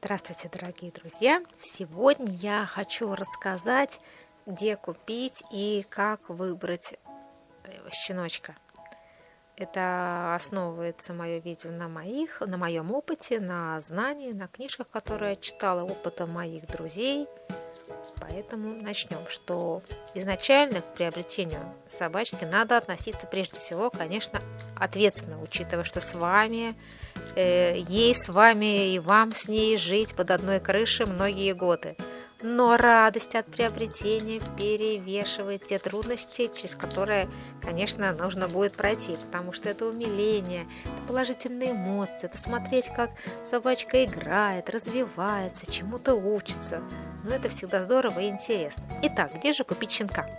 Здравствуйте, дорогие друзья! Сегодня я хочу рассказать, где купить и как выбрать щеночка. Это основывается мое видео на моем опыте, на знании, на книжках, которые я читала, опытом моих друзей. Поэтому начнем, что изначально к приобретению собачки надо относиться прежде всего, конечно, ответственно, учитывая, что с вами, ей с вами и вам с ней жить под одной крышей многие годы. Но радость от приобретения перевешивает те трудности, через которые, конечно, нужно будет пройти, потому что это умиление, это положительные эмоции, это смотреть, как собачка играет, развивается, чему-то учится. Но это всегда здорово и интересно. Итак, где же купить щенка?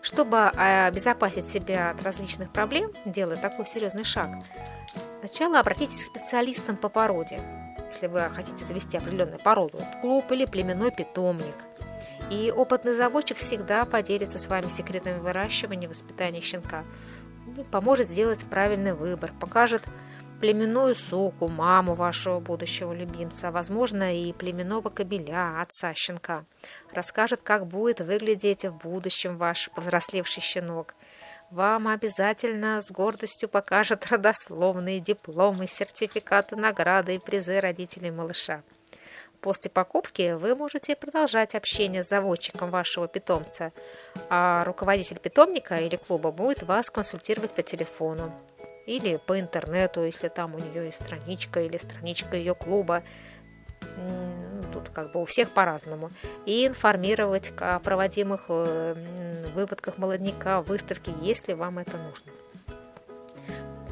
Чтобы обезопасить себя от различных проблем, делая такой серьезный шаг, сначала обратитесь к специалистам по породе. Если вы хотите завести определенную породу, в клуб или племенной питомник. И опытный заводчик всегда поделится с вами секретами выращивания и воспитания щенка. Поможет сделать правильный выбор, покажет племенную суку, маму вашего будущего любимца, а возможно и племенного кобеля, отца щенка. Расскажет, как будет выглядеть в будущем ваш повзрослевший щенок. Вам обязательно с гордостью покажут родословные дипломы, сертификаты, награды и призы родителей малыша. После покупки вы можете продолжать общение с заводчиком вашего питомца, а руководитель питомника или клуба будет вас консультировать по телефону или по интернету, если там у нее есть страничка или страничка ее клуба. Тут как бы у всех по-разному. И информировать о проводимых выпадках молодняка, выставке, если вам это нужно.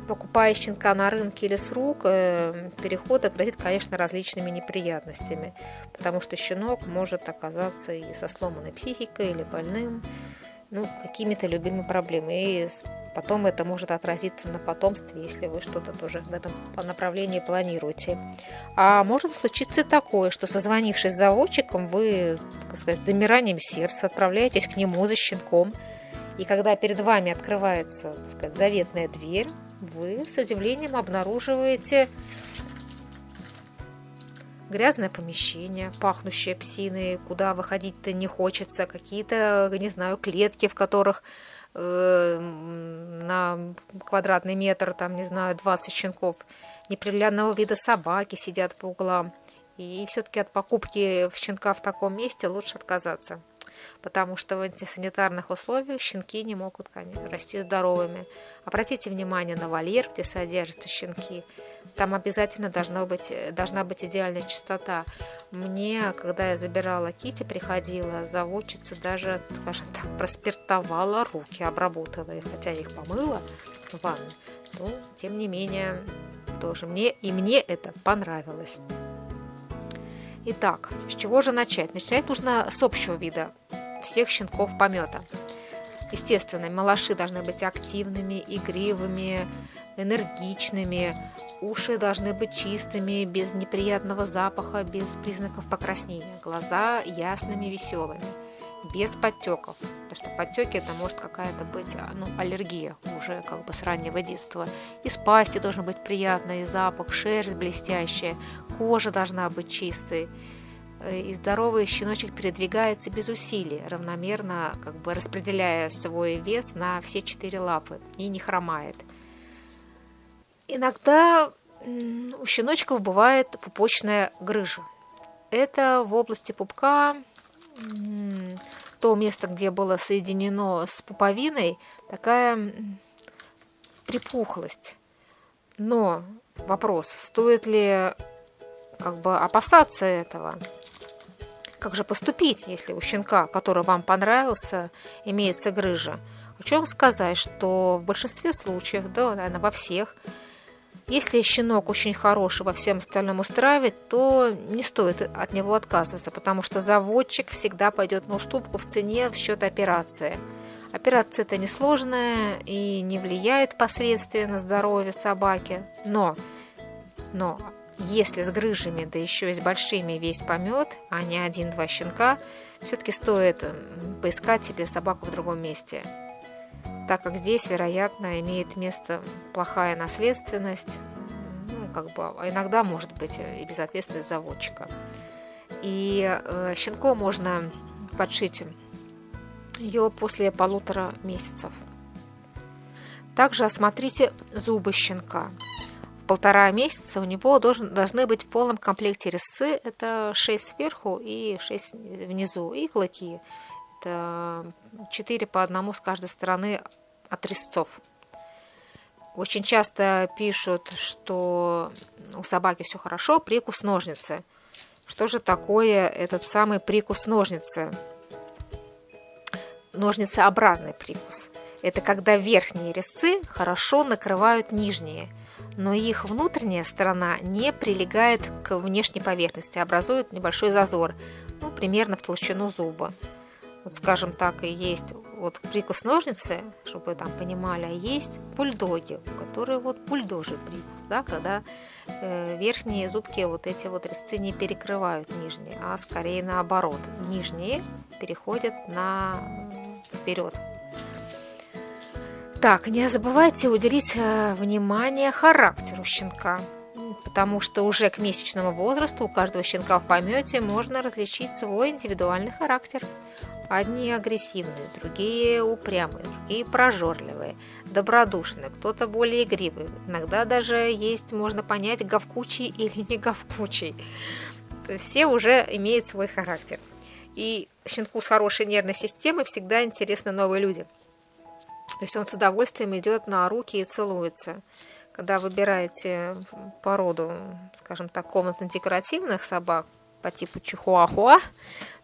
Покупая щенка на рынке или с рук, перехода грозит, конечно, различными неприятностями, потому что щенок может оказаться и со сломанной психикой, или больным, какими-то любыми проблемами. И потом это может отразиться на потомстве, если вы что-то тоже в этом направлении планируете. А может случиться и такое, что, созвонившись с заводчиком, вы, так сказать, с замиранием сердца отправляетесь к нему за щенком. И когда перед вами открывается, так сказать, заветная дверь, вы с удивлением обнаруживаете грязное помещение, пахнущее псиной, куда выходить-то не хочется, какие-то, не знаю, клетки, в которых на квадратный метр, 20 щенков, неприглядного вида собаки сидят по углам. И все-таки от покупки щенка в таком месте лучше отказаться, потому что в антисанитарных условиях щенки не могут, конечно, расти здоровыми. Обратите внимание на вольер, где содержатся щенки. Там обязательно должна быть идеальная чистота. Мне, когда я забирала Кити, приходила заводчица, даже, скажем так, проспиртовала руки, обработала их, хотя я их помыла в ванной. Но, тем не менее, тоже мне это понравилось. Итак, с чего же начать? Начинать нужно с общего вида всех щенков помета. Естественно, малыши должны быть активными, игривыми, энергичными. Уши должны быть чистыми, без неприятного запаха, без признаков покраснения. Глаза ясными, веселыми, без подтеков. Потому что подтеки это может какая-то быть аллергия уже с раннего детства. Из пасти должен быть приятный запах, шерсть блестящая, кожа должна быть чистой. И здоровый щеночек передвигается без усилий, равномерно распределяя свой вес на все 4 лапы и не хромает. Иногда у щеночков бывает пупочная грыжа. Это в области пупка, то место, где было соединено с пуповиной, такая припухлость. Но вопрос, стоит ли опасаться этого? Как же поступить, если у щенка, который вам понравился, имеется грыжа? Хочу вам сказать, что в большинстве случаев, наверное, во всех, если щенок очень хороший, во всем остальном устраивает, то не стоит от него отказываться, потому что заводчик всегда пойдет на уступку в цене в счет операции. Операция это несложная и не влияет впоследствии на здоровье собаки, но если с грыжами, да еще и с большими весь помет, а не 1-2 щенка, все-таки стоит поискать себе собаку в другом месте, так как здесь, вероятно, имеет место плохая наследственность, а иногда может быть и без ответственности заводчика. И щенку можно подшить ее после 1,5 месяцев. Также осмотрите зубы щенка. В 1,5 месяца у него должны быть в полном комплекте резцы. Это 6 сверху и 6 внизу. И клыки. Это 4 по одному с каждой стороны от резцов. Очень часто пишут, что у собаки все хорошо, прикус ножницы. Что же такое этот самый прикус ножницы? Ножницеобразный прикус. Это когда верхние резцы хорошо накрывают нижние, но их внутренняя сторона не прилегает к внешней поверхности, образует небольшой зазор, примерно в толщину зуба. Вот, скажем так, и есть вот прикус ножницы, чтобы вы там понимали, а есть бульдоги, которые вот бульдожий прикус, да, когда верхние зубки, вот эти вот резцы не перекрывают нижние, а скорее наоборот, нижние переходят вперед. Так, не забывайте уделить внимание характеру щенка, потому что уже к месячному возрасту у каждого щенка в помете можно различить свой индивидуальный характер. Одни агрессивные, другие упрямые, другие прожорливые, добродушные, кто-то более игривый. Иногда даже есть, можно понять, говкучий или не говкучий. То есть все уже имеют свой характер. И щенку с хорошей нервной системой всегда интересны новые люди. То есть он с удовольствием идет на руки и целуется. Когда выбираете породу, скажем так, комнатно-декоративных собак по типу чихуахуа,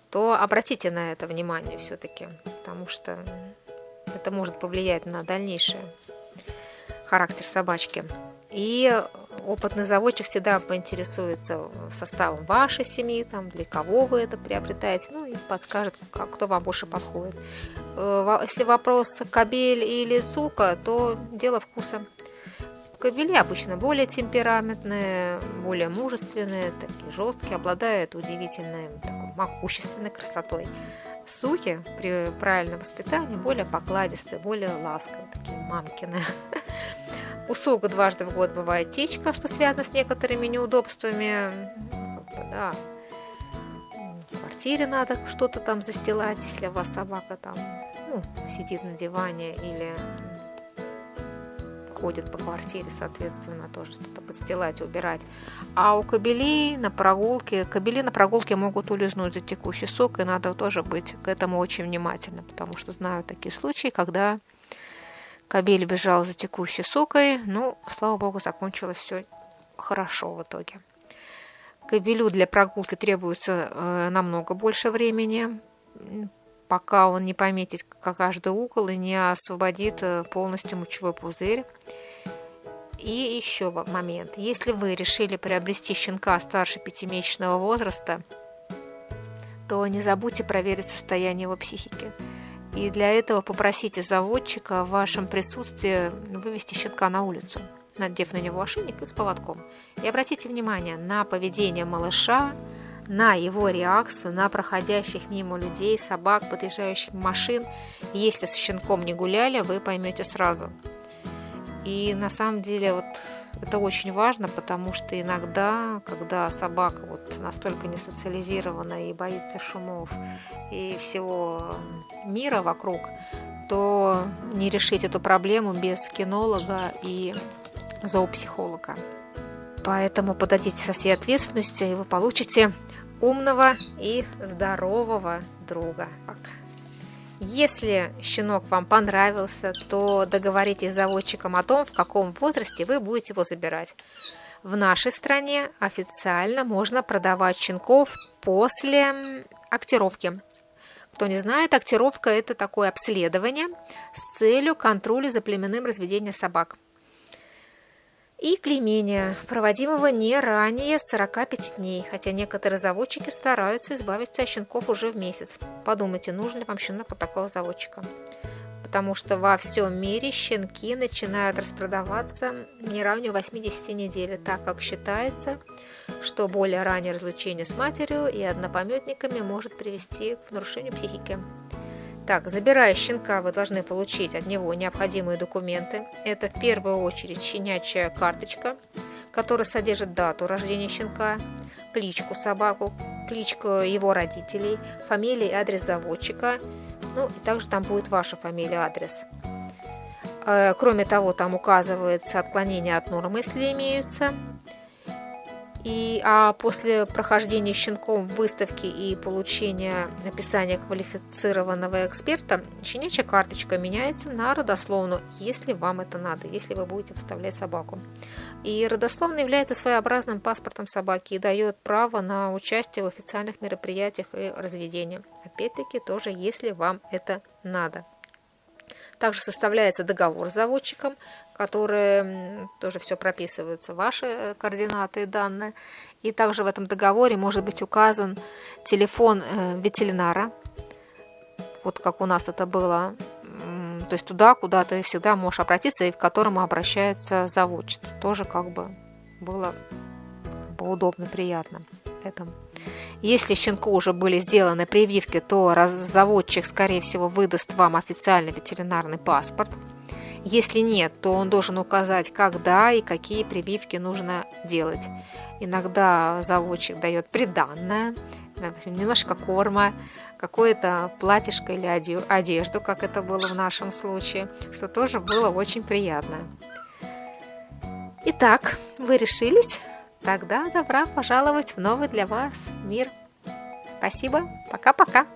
то обратите на это внимание все-таки, потому что это может повлиять на дальнейший характер собачки. И опытный заводчик всегда поинтересуется составом вашей семьи, для кого вы это приобретаете, и подскажет, кто вам больше подходит. Если вопрос кобель или сука, то дело вкуса. Кобели обычно более темпераментные, более мужественные, такие жесткие, обладают удивительной могущественной красотой. Суки при правильном воспитании более покладистые, более ласковые, такие мамкины. У сук дважды в год бывает течка, что связано с некоторыми неудобствами. В квартире надо что-то там застилать, если у вас собака сидит на диване или ходит по квартире, соответственно, тоже что-то подстилать, убирать. А у кобелей на прогулке могут улизнуть за текущий сок, и надо тоже быть к этому очень внимательным, потому что знаю такие случаи, когда кобель бежал за текущей сукой, слава богу, закончилось все хорошо в итоге. Кобелю для прогулки требуется намного больше времени, пока он не пометит каждый угол и не освободит полностью мочевой пузырь. И еще момент. Если вы решили приобрести щенка старше 5-месячного возраста, то не забудьте проверить состояние его психики. И для этого попросите заводчика в вашем присутствии вывести щенка на улицу, надев на него ошейник и с поводком. И обратите внимание на поведение малыша, на его реакцию, на проходящих мимо людей, собак, подъезжающих машин. Если с щенком не гуляли, вы поймете сразу. И на самом деле это очень важно, потому что иногда, когда собака настолько не социализирована и боится шумов и всего мира вокруг, то не решить эту проблему без кинолога и зоопсихолога. Поэтому подойдите со всей ответственностью, и вы получите умного и здорового друга. Если щенок вам понравился, то договоритесь с заводчиком о том, в каком возрасте вы будете его забирать. В нашей стране официально можно продавать щенков после актировки. Кто не знает, актировка – это такое обследование с целью контроля за племенным разведением собак. И клеймение, проводимого не ранее 45 дней, хотя некоторые заводчики стараются избавиться от щенков уже в месяц. Подумайте, нужен ли вам щенок от такого заводчика. Потому что во всем мире щенки начинают распродаваться не ранее 80 недель, так как считается, что более раннее разлучение с матерью и однопометниками может привести к нарушению психики. Так, забирая щенка, вы должны получить от него необходимые документы. Это в первую очередь щенячья карточка, который содержит дату рождения щенка, кличку собаку, кличку его родителей, фамилия и адрес заводчика. Ну, и также там будет ваша фамилия и адрес. Кроме того, там указывается отклонение от нормы, если имеются. А после прохождения щенком выставки и получения описания квалифицированного эксперта, щенячья карточка меняется на родословную, если вам это надо, если вы будете вставлять собаку. И родословная является своеобразным паспортом собаки и дает право на участие в официальных мероприятиях и разведении. Опять-таки, тоже если вам это надо. Также составляется договор с заводчиком, который тоже все прописываются, ваши координаты и данные. И также в этом договоре может быть указан телефон ветеринара, вот как у нас это было, то есть туда, куда ты всегда можешь обратиться и к которому обращается заводчица. Тоже как бы было удобно, приятно этому. Если щенку уже были сделаны прививки, то заводчик, скорее всего, выдаст вам официальный ветеринарный паспорт. Если нет, то он должен указать, когда и какие прививки нужно делать. Иногда заводчик дает приданное, допустим, немножко корма, какое-то платьишко или одежду, как это было в нашем случае, что тоже было очень приятно. Итак, вы решились? Тогда добро пожаловать в новый для вас мир. Спасибо. Пока-пока.